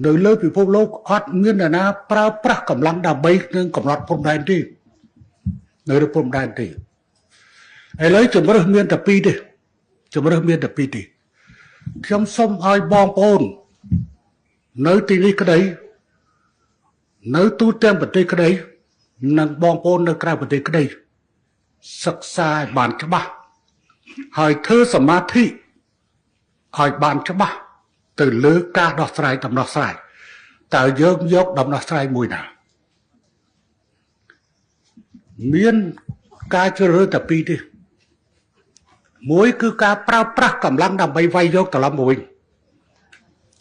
នៅលើពិភពលោកអត់មានអ្នកណាប្រើប្រាស់កម្លាំងដើម្បីនឹងកំណត់ព្រំដែនទេនៅលើព្រំដែនទេឥឡូវជំរើសមានតែពីរទេជំរើសមានតែពីរទេខ្ញុំសូមឲ្យបងប្អូននៅទីនេះក្តីនៅទូទាំងប្រទេសក្តីនិងបងប្អូននៅក្រៅប្រទេសក្តីសិក្សាឲ្យបានច្បាស់ហើយធ្វើសមាធិឲ្យបានច្បាស់ទៅលើការដោះស្រាយដំណោះស្រាយតើយើងយកដំណោះស្រាយមួយណាមានការជ្រើសរើសតែពីរទេមួយគឺការប្រើប្រាស់កម្លាំងដើម្បីវាយយកត្រឡប់មកវិញ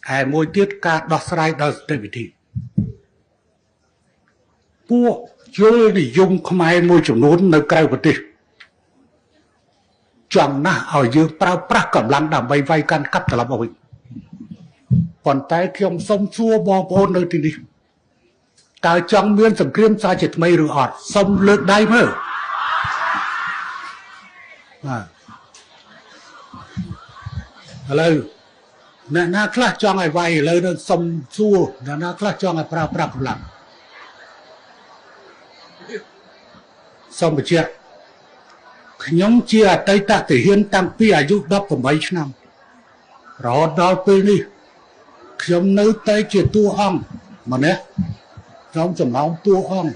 ហើយមួយទៀតការដោះស្រាយដោយសន្តិវិធីពួកយល់និយមខ្មែរមួយចំនួននៅក្រៅប្រទេសចង់ណាស់ឲ្យយើងប្រើប្រាស់កម្លាំងដើម្បីវាយកាន់កាប់ត្រឡប់មកវិញប៉ុន្តែខ្ញុំសូមសួរបងប្អូននៅទីនេះតើចង់មានសង្គ្រាមសាជាថ្មីឬអត់សូមលើកដៃមើលឥឡូវអ្នកណាខ្លះចង់ឲ្យវាយឥឡូវនឹងសូមសួរអ្នកណាខ្លះចង់ឲ្យប្រើប្រាស់កម្លាំងសូមបញ្ជាក់ខ្ញុំជាអតីតទាហានតាំងពីអាយុ18ឆ្នាំរហូតដល់ពេលនេះខ្ញុំនៅតែជាតួអង្គម្នាក់ក្នុងចំណោមតួអង្គ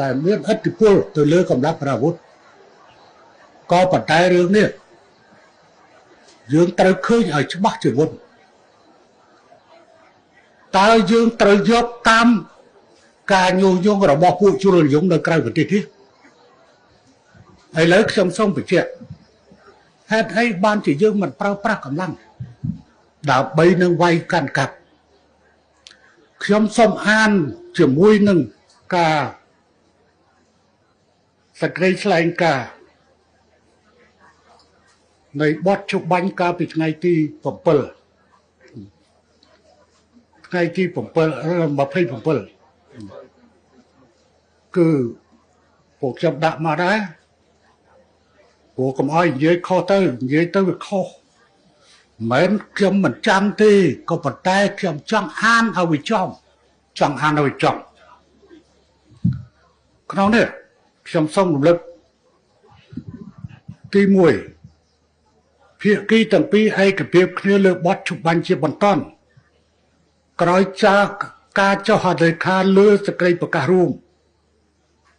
ដែលមានឥទ្ធិពលទៅលើកម្លាំងប្រវត្តិក៏ប៉ុន្តែរឿងនេះយើងត្រូវឃើញឲ្យច្បាស់ជាមុនតើយើងត្រូវយកតាមការញុះញង់របស់ពួកជននិយមនៅក្រៅប្រទេសនេះឥឡូវខ្ញុំសូមបញ្ជាក់ហេតុអីបានជាយើងមិនប្រើប្រាស់កម្លាំងដើម្បីនឹងវាយកាន់កាប់ខ្ញុំសូមអានជាមួយនឹងការសេចក្តីថ្លែងការណ៍នៃបទជុបាញ់កាលពីថ្ងៃទី7ថ្ងៃទី27គឺពួកខ្ញុំដាក់មកដែរព្រោះកុំឲ្យនិយាយខុសទៅនិយាយទៅវាខុសមិនខ្ញុំមិនចាំទេក៏ប៉ុន្តែខ្ញុំចង់អានឲ្យវាចំចង់អានឲ្យវាចំក្នុងនេះខ្ញុំសូមរំលឹកទី1ភាគីទាំងពីរឯកភាពគ្នាលើបទជុបាញ់ជាបន្តក្រោយការចុះហត្ថលេខាលើសេចក្តីប្រកាសរួម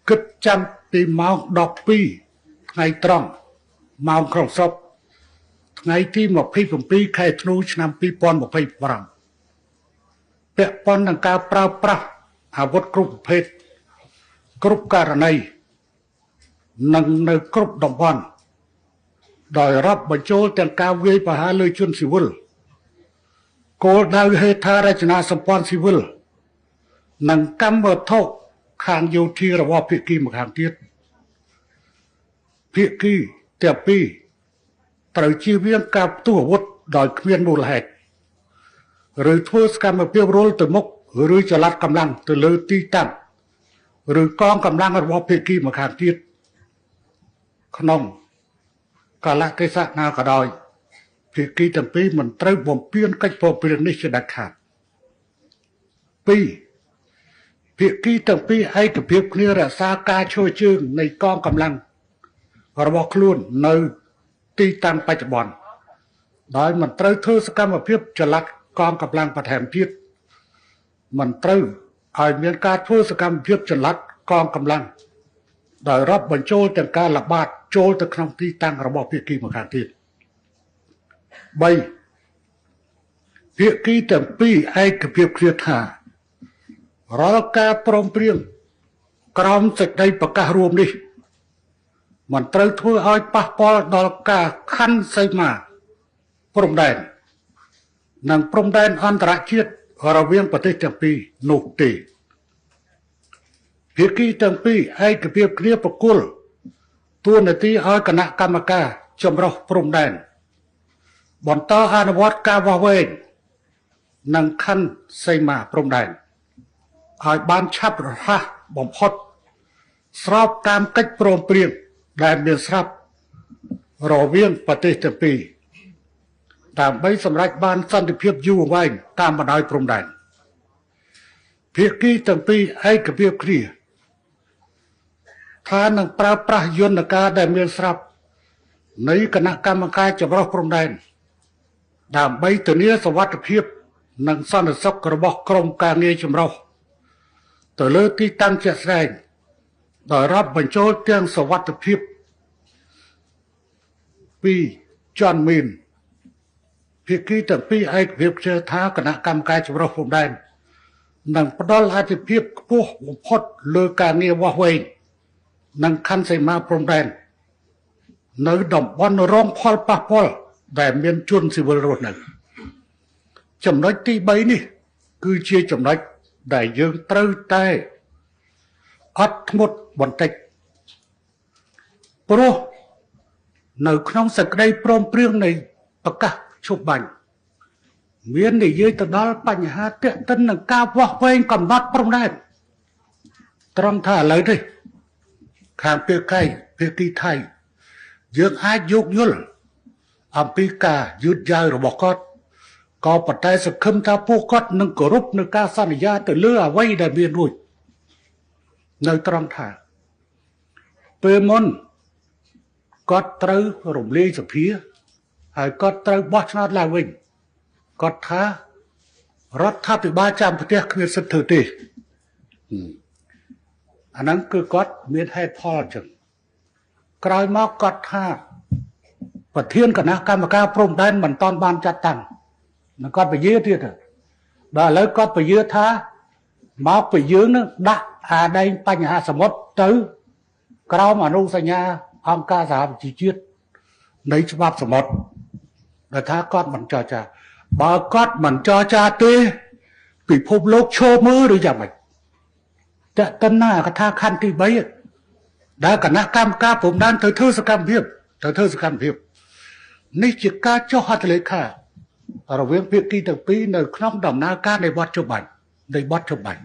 គិតចាំពីម៉ោង12ថ្ងៃត្រង់ម៉ោងក្នុងស្រុកថ្ងៃទី27ខែធ្នូឆ្នាំ2025ពាក់ព័ន្ធនឹងការប្រើប្រាស់អាវុធគ្រប់ប្រភេទគ្រប់ករណីនិងនៅគ្រប់តំបន់ដោយរាប់បញ្ចូលទាំងការវាយប្រហារលើជនស៊ីវិលគោលដៅហេដ្ឋារចនាសម្ព័ន្ធស៊ីវិលនិងកម្មវត្ថុខាងយោធារបស់ភាគីម្ខាងទៀតភាគីទាំងពីរត្រូវជៀសវាងការផ្ទុះអាវុធដោយគ្មានមូលហេតុឬធ្វើសកម្មភាពរុលទៅមុខឬចល័តកម្លាំងទៅលើទីតាំងឬកងកម្លាំងរបស់ភាគីម្ខាងទៀតក្នុងកាលៈទេសៈណាក៏ដោយភាគីទាំងពីរមិនត្រូវបំពានកិច្ចព្រមព្រៀងនេះជាដាច់ខាត2ភាគីទាំងពីរឯកភាពគ្នារក្សាការឈរជើងនៃកងកម្លាំងរបស់ខ្លួននៅទីតាំងបច្ចុប្បន្នដោយមិនត្រូវធ្វើសកម្មភាពចល័តកងកម្លាំងបន្ថែមទៀតមិនត្រូវឲ្យមានការធ្វើសកម្មភាពចល័តកងកម្លាំងដោយរាប់បញ្ចូលទាំងការល្បាតចូលទៅក្នុងទីតាំងរបស់ភាគីម្ខាងទៀត3ភាគីទាំងពីរឯកភាពគ្នាថារាល់ការព្រមព្រៀងក្រោមសេចក្តីប្រកាសរួមនេះមិនត្រូវធ្វើឲ្យប៉ះពាល់ដល់ការខណ្ឌសីមាព្រំដែននិងព្រំដែនអន្តរជាតិរវាងប្រទេសទាំងពីរនោះទេភាគីទាំងពីរឯកភាពគ្នាប្រគល់តួនាទីឲ្យគណៈកម្មការចម្រុះព្រំដែនបន្តអនុវត្តការវាស់វែងនិងខណ្ឌសីមាព្រំដែនឲ្យបានឆាប់រហ័សបំផុតស្របតាមកិច្ចព្រមព្រៀងដែលមានស្រាប់រវាងប្រទេសទាំងពីរដើម្បីសម្រេចបានសន្តិភាពយូរអង្វែងតាមបណ្ដោយព្រំដែន ភាគីទាំងពីរឯកភាពគ្នាថានឹងប្រើប្រាស់យន្តការដែលមានស្រាប់នៃគណៈកម្មការចម្រុះព្រំដែនដើម្បីធានាសុវត្ថិភាពនិងសន្តិសុខរបស់ក្រុមការងារចម្រុះទៅលើទីតាំងជាក់ស្ដែងដោយរាប់បញ្ចូលទាំងសុវត្ថិភាពពីចនមីនភាគីទាំងពីរឯកភាពជឿថាគណៈកម្មការចម្រុះព្រំដែននឹងផ្ដល់អាទិភាពខ្ពស់បំផុតលើការងារវាស់វែងនិងខណ្ឌសីមាព្រំដែននៅតំបន់រងផលប៉ះពាល់ដែលមានជនស៊ីវិលរស់នៅចំណុចទី3នេះគឺជាចំណុចដែលយើងត្រូវតែអត់ធ្មត់បន្តិចព្រោះនៅក្នុងសេចក្តីព្រមព្រៀងនៃប្រកាសឈប់បាញ់មាននិយាយទៅដល់បញ្ហាទាក់ទិននឹងការវាស់វែងកំណត់ព្រំដែនត្រង់ថាឥឡូវនេះខាងភាគីថៃយើងអាចយោគយល់អំពីការយឺតយ៉ាវរបស់គាត់ក៏ប៉ុន្តែសង្ឃឹមថាពួកគាត់នឹងគោរពនឹងការសន្យាទៅលើអ្វីដែលមានរួចនៅត្រង់ថាពេលមុនគាត់ត្រូវរំលាយសភាហើយគាត់ត្រូវបោះឆ្នោតឡើងវិញគាត់ថារដ្ឋាភិបាលចាំប្រទេសគ្មានសិទ្ធិធ្វើទេអាហ្នឹងគឺគាត់មានហេតុផលអញ្ចឹងក្រោយមកគាត់ថាប្រធានគណៈកម្មការព្រំដែនមិនតាន់បានចាត់តាំងនិងគាត់ពជាទៀតដល់ឥឡូវគាត់ពជាថាមកពីយើងនឹងដាក់អាដែងបញ្ហាសមុទ្រទៅក្រោមអនុសញ្ញាអង្គការសហប្រជាជាតិនៃច្បាប់សមុទ្រដែលថាគាត់មិនចរចាបើគាត់មិនចរចាទេពិភពលោកឈរមើលឬយ៉ាងម៉េចតើតើណាកថាខណ្ឌទី3ដែលគណៈកម្មការព្រំដែនទៅធ្វើសកម្មភាពនេះជាការចុះហត្ថលេខារវាងភាគីទាំងពីរនៅក្នុងដំណើរការនៃបទចុះបាញ់